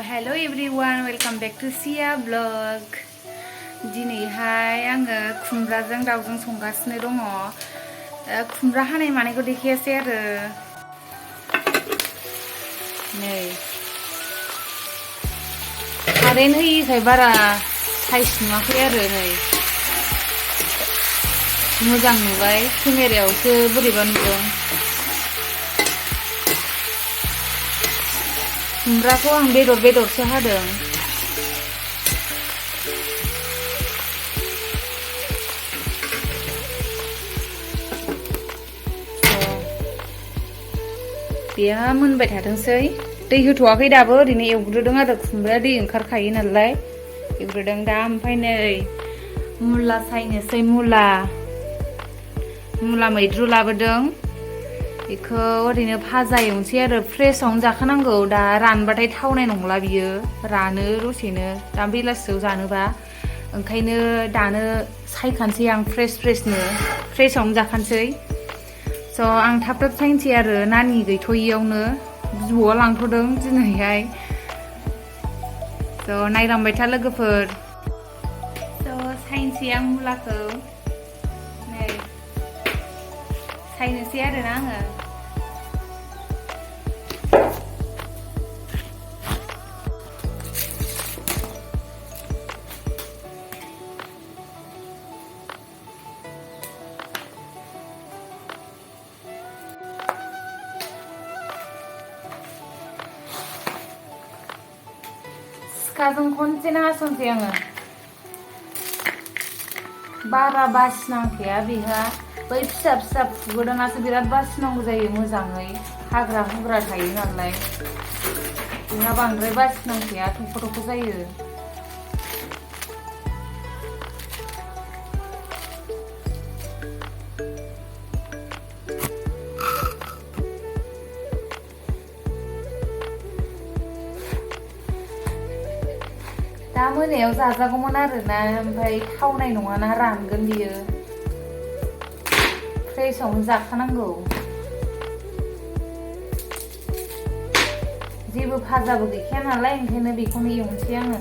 hello everyone, welcome back to Sia vlog. दिनैहाय आङो खुमब्राजों दाउजों संगासिनो दङ। खुमब्रा हानाय मानायखौ देखायासै आरो नै कारेन्ट होयिखाय बारा साइज नुवाखै आरो नै मोजां नुबाय केमेरायावसो बोरैबा नुदों। खुमब्राखौ आं बेदरसो हादों। बेहा मोनबाय थाथोंसै, दै होथ'वाखै दाबो, ओरैनो एवग्रोदों आरो खुमब्राया दै ओंखारखायो नालाय एवग्रोदों दा। ओमफ्राय नै मुला सायनोसै, मुला मैद्रु लाबोदों, बेखौ ओरैनो भाजा एवनोसै आरो फ्रेशआवनो जाखानांगौ, दा रानबाथाय थावनाय नंला बियो, रानो दसेनो दा बेलासियाव जानोबा, ओंखायनो दानो सायखानोसै आं फ्रेशआवनो जाखानोसै। स' आं थाब सायनोसै आरो नानि गैथ'यैयावनो, बिबौआ लांथ'दों दिनैहाय। स' नायलांबाय था लोगोफोर। स' सायनोसै आं मुलाखौ, नै सायनोसै आरोना आङो। सिखाजों खनसे नासनसै आङो, बारा बासिनांखाया बेहा, बै फिसा फुगोदानासो बिराद बासिनांगौ जायो मोजाङै, हाग्रा हुग्रा थायो नालाय, बेहा बांद्राय बासिनांखाया, थख' जायो। दा मोनायाव जाजागौमोन आरोना, ओमफ्राय थावनाय नङाना, रानगोन बियो, फ्रेशआवनो जाखानांगौ। जेबो भाजाबो गैखाया नालाय, ओंखायनो बेखौनो एवनोसै आङो।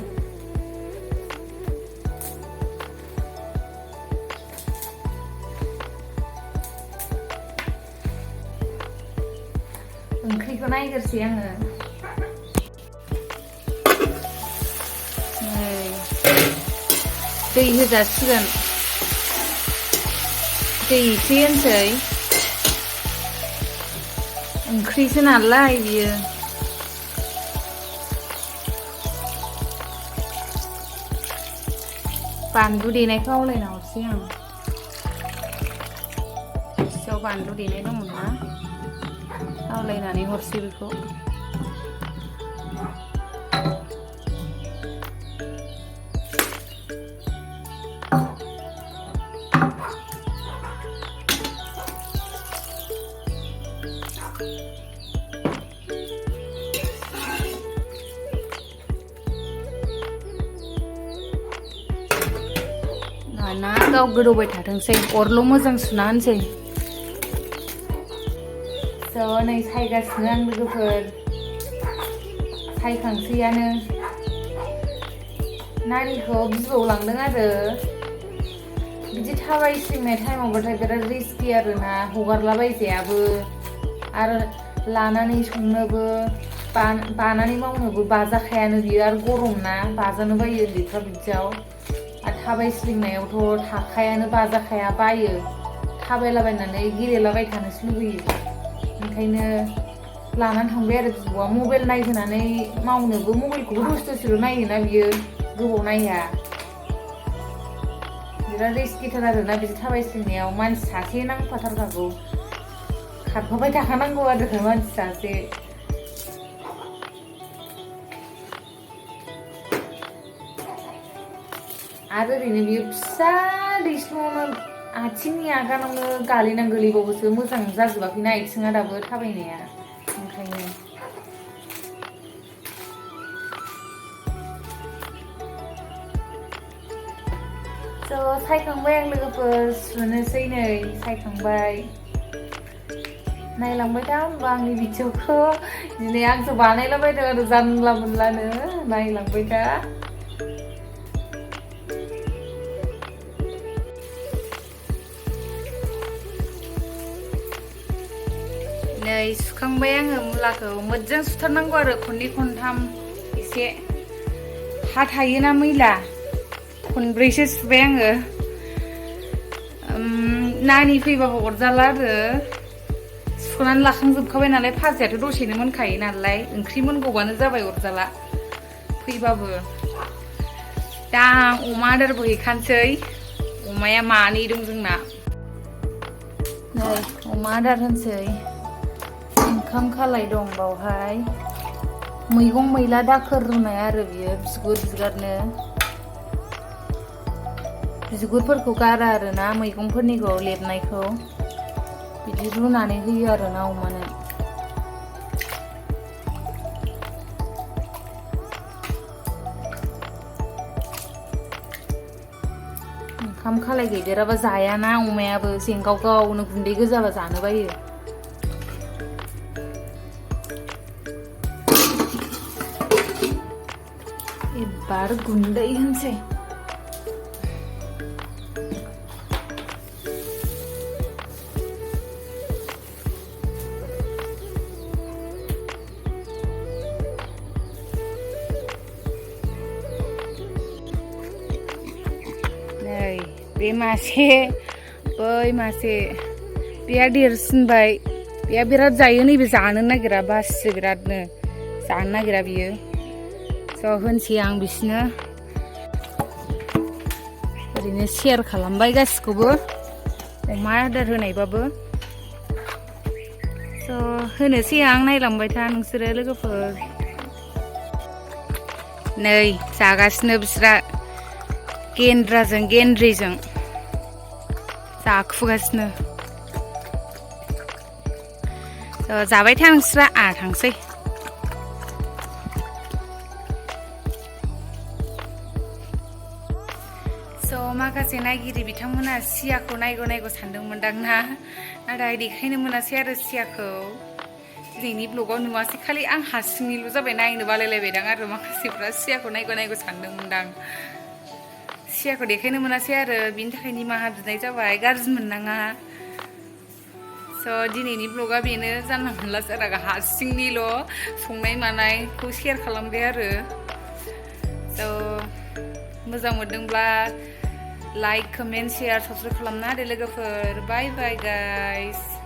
ओंख्रिखौ नायग्रोसै आङो। दै होजासिगोन, दै एसे होनसै, ओंख्रिसो नालाय बियो। बानलु देनायखौ आवलायना हरसै आं, एसेयाव बानलु देनाय दंमोन ना, आवलायनानै हरसै बेखौ। ना गाव गोदौबाय थाथोंसै, अरल' मोजां सुना होनसै। स' नै सायगासिनो आं लोगोफोर, सायखांसैयानो। नानिखौ बिबौ लांदों आरो, बिदि थाबायस्लिंनाय टाइमावबाथाय बिराद रिस्कि आरोना, हगारलाबायजायाबो, आरो लानानै संनोबो बानानै मावनोबो बाजाखायानो बियो, आरो गरम ना, बाजानो बायो उन्दैफ्रा बिदियाव, आरो थाबायस्लिंनायावथ' थाखायानो, बाजाखाया, बायो, थाबायलाबायनानै गेलेलाबाय थानोसो लुबैयो। ओंखायनो लानानै थांबाय आरो बिब'आ, मबाइल नायहोनानै मावनोबो, मबाइलखौबो दसेल' नायोना बियो, गोबाव नाया, बिराद रिस्किथार आरोना बिदि थाबायस्लिंनायाव, मानसि सासे नांफाथारखागौ, खारफाबाय थाखानांगौ आरो मानसि सासे। आरो ओरैनो बियो फिसा दैस्लुङावनो, आथिंनि आगानावनो गालिना गोलैबावोसो, मोजां जाजोबाखैना आथिङा दाबो थाबायनाया, ओंखायनो। स' सायखांबाय आं लोगोफोर, सुनोसै नै, सायखांबाय। नायलांबाय था होनबा आंनि भिडिअखौ दिनै आंसो बानायलाबायदों आरो जानला मोनलानो नायलांबाय था। नै सुखांबाय आङो मुलाखौ मोजां सुथारनांगौ आरो खननै खनथाम एसे हा थायोना मैला खनब्रैसो सुबाय आङो। नानि फैबाबो अरजाला आरो सुनानै लाखांजोबखाबाय नालाय फाजायाथ' दसेनो मोनखायो नालाय ओंख्रि मोनगौबानो जाबाय अरजाला फैबाबो। दा अमा आदारबो हैखानोसै अमाया मानै दं जोंना। नै अमा आदार होनसै ओंखाम खालाय दं बावहाय मैगं मैला दाखोर रुनाय आरो बियो बिगुर बिरादनो बिगुरफोरखौ गारा आरो ना मैगंफोरनिखौ लेबनायखौ बिदि रुनानै होयो आरो ना अमानो। ओंखाम खालाय गैदेराबा जायाना अमायाबो जेंगाव गावनो गुन्दै गोजाबा जानो बायो। एबार गुन्दै होनसै बे मासे बै मासे बेहा देरसिनबाय बेहा बिराद जायो नैबे जानो नागिरा बासियो बिरादनो जानो नागिरा बियो। ज' होनसै आं बिसोरनो ओरैनो शेयार खालामबाय गासिखौबो अमा आदार होनायबाबो। स' होनोसै आं नायलांबाय था नोंसोरो लोगोफोर। नै जागासिनो बिस्रा गेन्द्राजों गेन्द्रिजों जाखुगासिनो। जाबाय था नोंस्रा आंहा थांसै। माखासे नायगिरि बिथांमोना सियाखौ नायगौ नायगौ सानदोंमोनदां ना नाथाय देखायनो मोनासै आरो सियाखौ दिनैनि ब्लगाव नुवासै खालि आं हारसिंनिल' जाबाय नायनो बालायलायबायदां आरो माखासेफ्रा सियाखौ नायगौ नायगौ सानदोंमोनदां सियाखौ देखायनो मोनासै आरो बिनि थाखाय निमाहा बिनाय जाबाय गाज्रि मोननाङा। स' दिनैनि ब्लगा बेनो जानला मोनला जारागा हारसिंनिल' संनाय मानायखौ शेयार खालामबाय आरो। स' मोजां मोनदोंब्ला लाइक कमेन्ट शेयार साबस्क्राइब खालामना होदो लोगोफोर। बाय बाय गाइस।